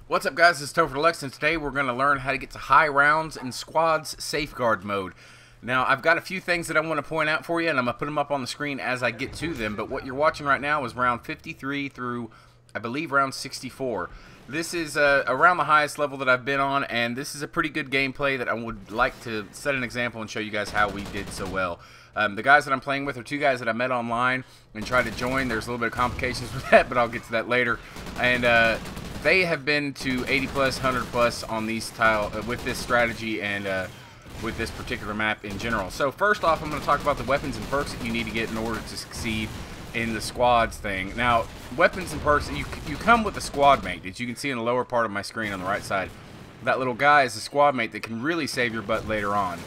What's up, guys? This is TopherDeluxe, and today we're going to learn how to get to high rounds in squads safeguard mode. Now, I've got a few things that I want to point out for you, and I'm going to put them up on the screen as I get to them, but what you're watching right now is round 53 through, I believe, round 64. This is around the highest level that I've been on, and this is a pretty good gameplay that I would like to set an example and show you guys how we did so well. The guys that I'm playing with are two guys that I met online and tried to join. There's a little bit of complications with that, but I'll get to that later. And they have been to 80 plus, 100 plus on these with this strategy and with this particular map in general. So first off, I'm going to talk about the weapons and perks that you need to get in order to succeed in the squads thing. Now, weapons and perks, you come with a squad mate, as you can see in the lower part of my screen on the right side. That little guy is a squad mate that can really save your butt later on.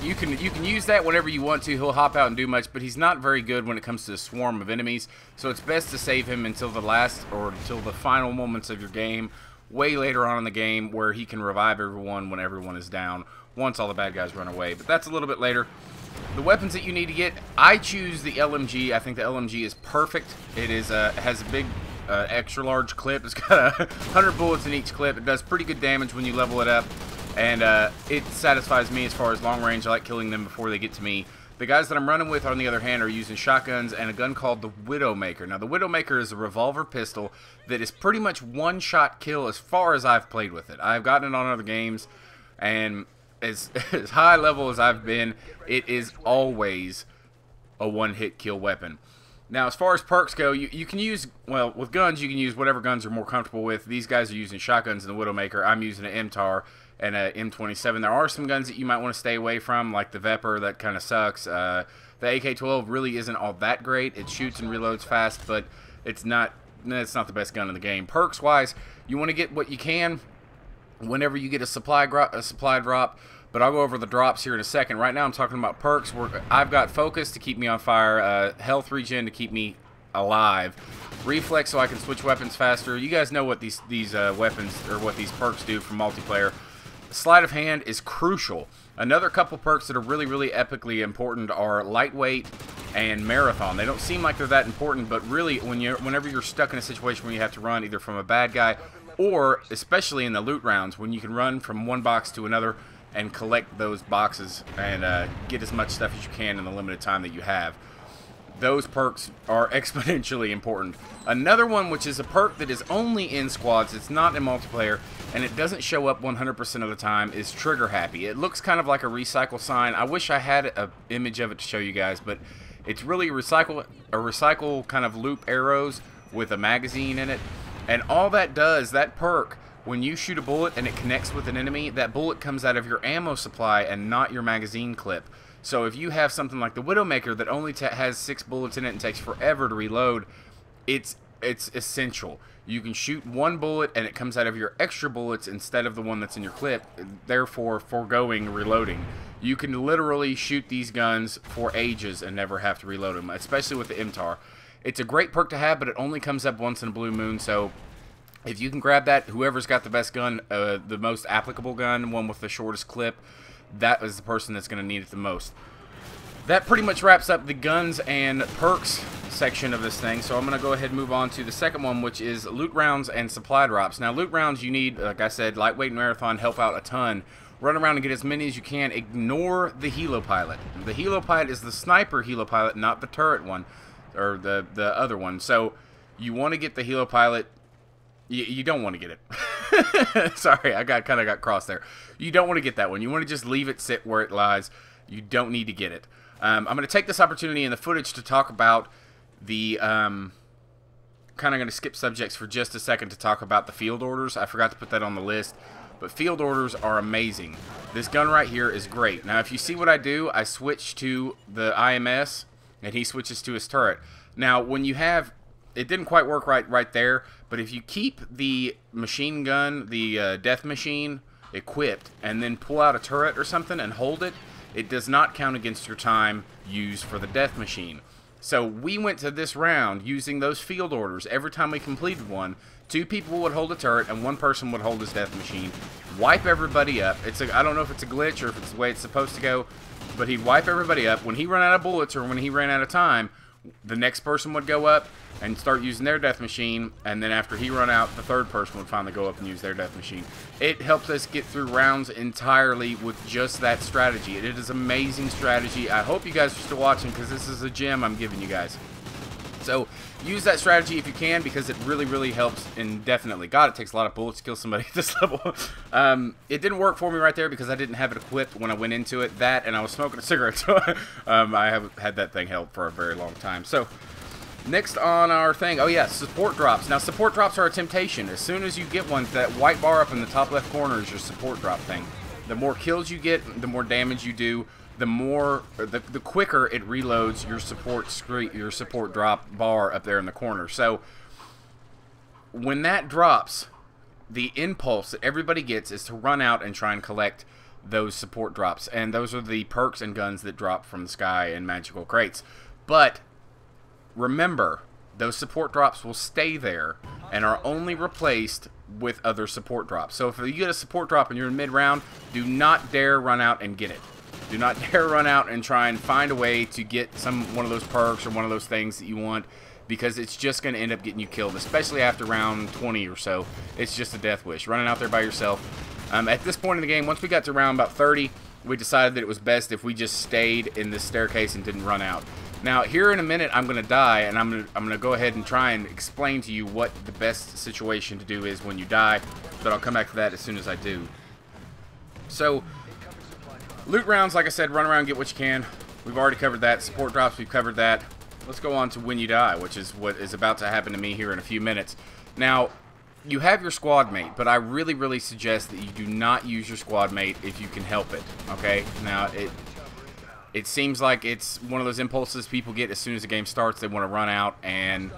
You can use that whenever you want to. He'll hop out and do much, but he's not very good when it comes to a swarm of enemies. So it's best to save him until the last or until the final moments of your game, way later on in the game, where he can revive everyone when everyone is down once all the bad guys run away. But that's a little bit later. The weapons that you need to get, I choose the LMG. I think the LMG is perfect. It is has a big extra large clip. It's got 100 bullets in each clip. It does pretty good damage when you level it up. And it satisfies me as far as long range. I like killing them before they get to me. The guys that I'm running with, on the other hand, are using shotguns and a gun called the Widowmaker. Now, the Widowmaker is a revolver pistol that is pretty much one-shot kill as far as I've played with it. I've gotten it on other games, and as high level as I've been, it is always a one-hit kill weapon. Now, as far as perks go, you can use, well, with guns, you can use whatever guns you're more comfortable with. These guys are using shotguns in the Widowmaker. I'm using an MTAR and a M27. There are some guns that you might want to stay away from, like the Vepr. That kind of sucks. The AK-12 really isn't all that great. It shoots and reloads fast, but it's not the best gun in the game. Perks-wise, you want to get what you can whenever you get a supply drop, but I'll go over the drops here in a second. Right now I'm talking about perks. I've got focus to keep me on fire, health regen to keep me alive, reflex so I can switch weapons faster. You guys know what these weapons, or what these perks do for multiplayer. Sleight of hand is crucial. Another couple perks that are really, really epically important are lightweight and marathon. They don't seem like they're that important, but really, whenever you're stuck in a situation where you have to run either from a bad guy, or especially in the loot rounds, when you can run from one box to another and collect those boxes and get as much stuff as you can in the limited time that you have. Those perks are exponentially important. Another one, which is a perk that is only in squads, it's not in multiplayer, and it doesn't show up 100% of the time, is Trigger Happy. It looks kind of like a recycle sign. I wish I had an image of it to show you guys, but it's really a recycle kind of loop arrows with a magazine in it. And all that does, that perk, when you shoot a bullet and it connects with an enemy, that bullet comes out of your ammo supply and not your magazine clip. So if you have something like the Widowmaker that only has 6 bullets in it and takes forever to reload, it's essential. You can shoot one bullet and it comes out of your extra bullets instead of the one that's in your clip, therefore foregoing reloading. You can literally shoot these guns for ages and never have to reload them, especially with the MTAR. It's a great perk to have, but it only comes up once in a blue moon, so if you can grab that, whoever's got the best gun, the most applicable gun, one with the shortest clip, that is the person that's going to need it the most. That pretty much wraps up the guns and perks section of this thing, so I'm going to go ahead and move on to the second one, which is loot rounds and supply drops. Now, loot rounds, you need, like I said, lightweight and marathon help out a ton. Run around and get as many as you can. Ignore the helo pilot. The helo pilot is the sniper helo pilot, not the turret one, or the other one. So you want to get the helo pilot. You don't want to get it. Sorry, I kind of got crossed there. You don't want to get that one. You want to just leave it sit where it lies. You don't need to get it. I'm going to take this opportunity in the footage to talk about the... kind of going to skip subjects for just a second to talk about the field orders. I forgot to put that on the list. But field orders are amazing. This gun right here is great. Now, if you see what I do, I switch to the IMS, and he switches to his turret. Now, when you have... It didn't quite work right there, but if you keep the machine gun, the death machine, equipped, and then pull out a turret or something and hold it, it does not count against your time used for the death machine. So we went to this round using those field orders. Every time we completed one, 2 people would hold a turret and 1 person would hold his death machine, wipe everybody up. I don't know if it's a glitch or if it's the way it's supposed to go, but he'd wipe everybody up. When he ran out of bullets or when he ran out of time, the next person would go up and start using their death machine, and then after he run out, the third person would finally go up and use their death machine. It helps us get through rounds entirely with just that strategy. It is amazing strategy. I hope you guys are still watching, because this is a gem I'm giving you guys. So use that strategy if you can, because it really, really helps indefinitely. God, it takes a lot of bullets to kill somebody at this level. It didn't work for me right there because I didn't have it equipped when I went into it. That, and I was smoking a cigarette, so I haven't had that thing held for a very long time. So next on our thing, oh yeah, support drops. Now support drops are a temptation. As soon as you get one, that white bar up in the top left corner is your support drop thing. The more kills you get, the more damage you do. The quicker it reloads your support drop bar up there in the corner. So when that drops, the impulse that everybody gets is to run out and try and collect those support drops, and those are the perks and guns that drop from the sky in magical crates. But remember, those support drops will stay there and are only replaced with other support drops. So if you get a support drop and you're in mid-round, do not dare run out and get it. Do not dare run out and try and find a way to get one of those perks or one of those things that you want, because it's just going to end up getting you killed, especially after round 20 or so. It's just a death wish, running out there by yourself. At this point in the game, once we got to round about 30, we decided that it was best if we just stayed in this staircase and didn't run out. Now, here in a minute, I'm going to die, and I'm gonna go ahead and try and explain to you what the best situation to do is when you die, but I'll come back to that as soon as I do. So loot rounds, like I said, run around, get what you can. We've already covered that. Support drops, we've covered that. Let's go on to when you die, which is what is about to happen to me here in a few minutes. Now, you have your squad mate, but I really, really suggest that you do not use your squad mate if you can help it, okay? Now, it seems like it's one of those impulses people get as soon as the game starts. They want to run out and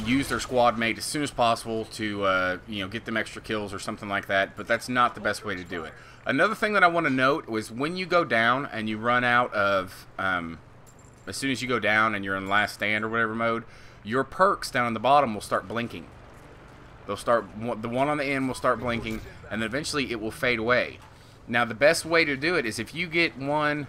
use their squad mate as soon as possible to you know, get them extra kills or something like that, but that's not the best way to do it. Another thing that I want to note was when you go down and you run out of as soon as you go down and you're in last stand or whatever mode, your perks down on the bottom will start blinking. They'll start, the one on the end will start blinking, and then eventually it will fade away. Now the best way to do it is if you get one,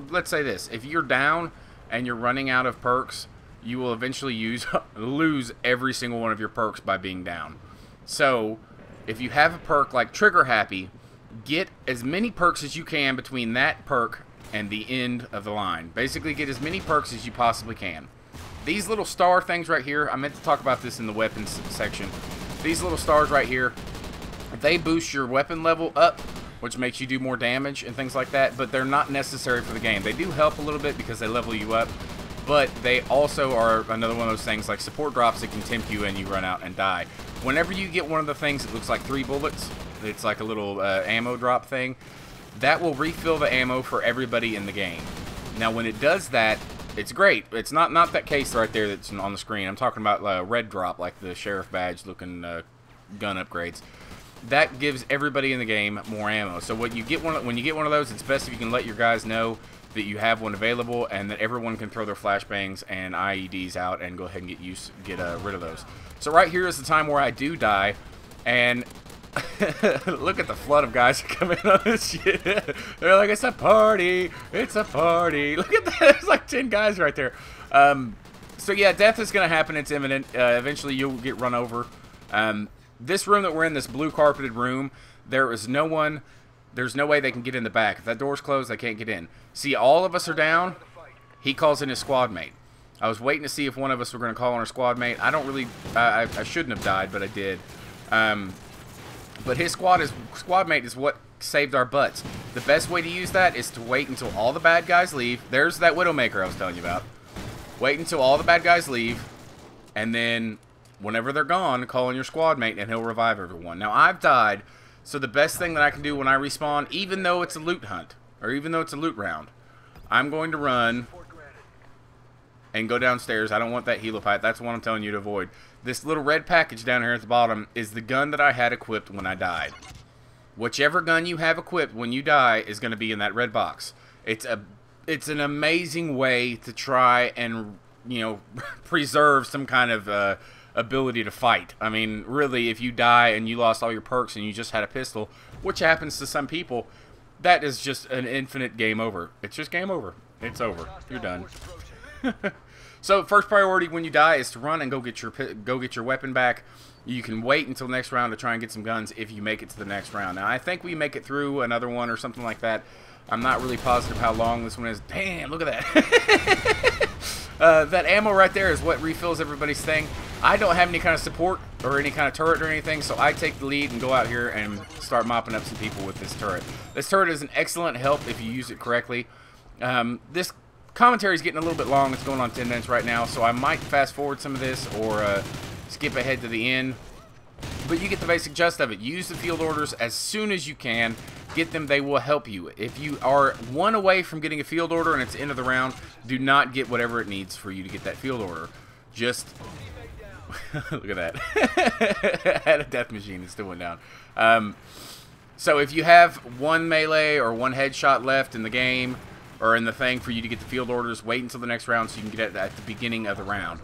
let's say this, if you're down and you're running out of perks, you will eventually lose every single one of your perks by being down. So if you have a perk like Trigger Happy, get as many perks as you can between that perk and the end of the line. Basically get as many perks as you possibly can. These little star things right here, I meant to talk about this in the weapons section. These little stars right here, they boost your weapon level up, which makes you do more damage and things like that, but they're not necessary for the game. They do help a little bit because they level you up, but they also are another one of those things like support drops that can tempt you and you run out and die. Whenever you get one of the things that looks like 3 bullets, it's like a little ammo drop thing, that will refill the ammo for everybody in the game. Now when it does that, it's great. It's not that case right there that's on the screen. I'm talking about red drop, like the sheriff badge looking gun upgrades. That gives everybody in the game more ammo. So when you get one of those, it's best if you can let your guys know that you have one available and that everyone can throw their flashbangs and IEDs out and go ahead and get rid of those. So right here is the time where I do die, and look at the flood of guys coming on this shit. They're like, it's a party, it's a party. Look at that, there's like 10 guys right there. So yeah, death is going to happen, it's imminent. Eventually you'll get run over. This room that we're in, this blue carpeted room, there's no way they can get in the back. If that door's closed, they can't get in. See, all of us are down. He calls in his squad mate. I was waiting to see if one of us were going to call on our squad mate. I don't really, I shouldn't have died, but I did. But his squad mate is what saved our butts. The best way to use that is to wait until all the bad guys leave. There's that Widowmaker I was telling you about. Wait until all the bad guys leave, and then whenever they're gone, call on your squad mate and he'll revive everyone. Now I've died, so the best thing that I can do when I respawn, even though it's a loot hunt, or even though it's a loot round, I'm going to run and go downstairs. I don't want that helipite. That's what I'm telling you to avoid. This little red package down here at the bottom is the gun that I had equipped when I died. Whichever gun you have equipped when you die is going to be in that red box. It's an amazing way to try and, you know, preserve some kind of ability to fight. I mean, really, if you die and you lost all your perks and you just had a pistol, which happens to some people, that is just an infinite game over. It's just game over. It's over. You're done. So first priority when you die is to run and go get your weapon back. You can wait until next round to try and get some guns if you make it to the next round. Now I think we make it through another one or something like that. I'm not really positive how long this one is. Damn, look at that. That ammo right there is what refills everybody's thing. I don't have any kind of support or any kind of turret or anything, so I take the lead and go out here and start mopping up some people with this turret. This turret is an excellent help if you use it correctly. This commentary is getting a little bit long. It's going on 10 minutes right now, so I might fast forward some of this or skip ahead to the end. But you get the basic gist of it. Use the field orders as soon as you can. Get them, they will help you. If you are one away from getting a field order and it's the end of the round, do not get whatever it needs for you to get that field order. Just look at that. Had a death machine and still went down. So if you have one melee or one headshot left in the game or in the thing for you to get the field orders, wait until the next round so you can get it at the beginning of the round.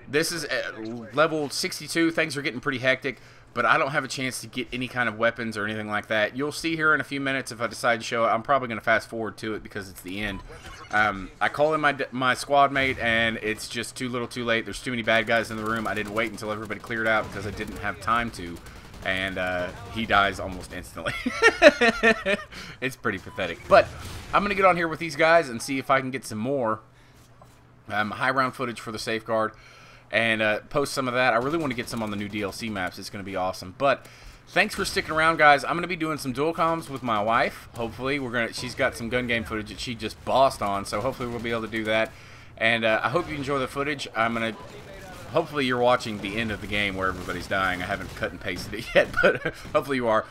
This is at level 62. Things are getting pretty hectic, but I don't have a chance to get any kind of weapons or anything like that. You'll see here in a few minutes if I decide to show it. I'm probably going to fast forward to it because it's the end. I call in my squad mate, and it's just too little too late. There's too many bad guys in the room. I didn't wait until everybody cleared out because I didn't have time to, and he dies almost instantly. It's pretty pathetic. But I'm going to get on here with these guys and see if I can get some more high round footage for the safeguard. And post some of that. I really want to get some on the new DLC maps. It's going to be awesome. But thanks for sticking around, guys. I'm going to be doing some dual comms with my wife. Hopefully, she's got some gun game footage that she just bossed on. So hopefully we'll be able to do that. And I hope you enjoy the footage. Hopefully you're watching the end of the game where everybody's dying. I haven't cut and pasted it yet, but hopefully you are.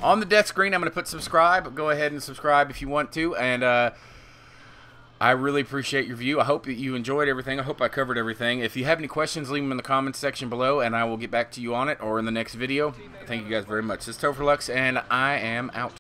On the death screen, I'm going to put subscribe. Go ahead and subscribe if you want to. And I really appreciate your view. I hope that you enjoyed everything. I hope I covered everything. If you have any questions, leave them in the comments section below, and I will get back to you on it or in the next video. Thank you guys very much. This is TopherDeluxe, and I am out.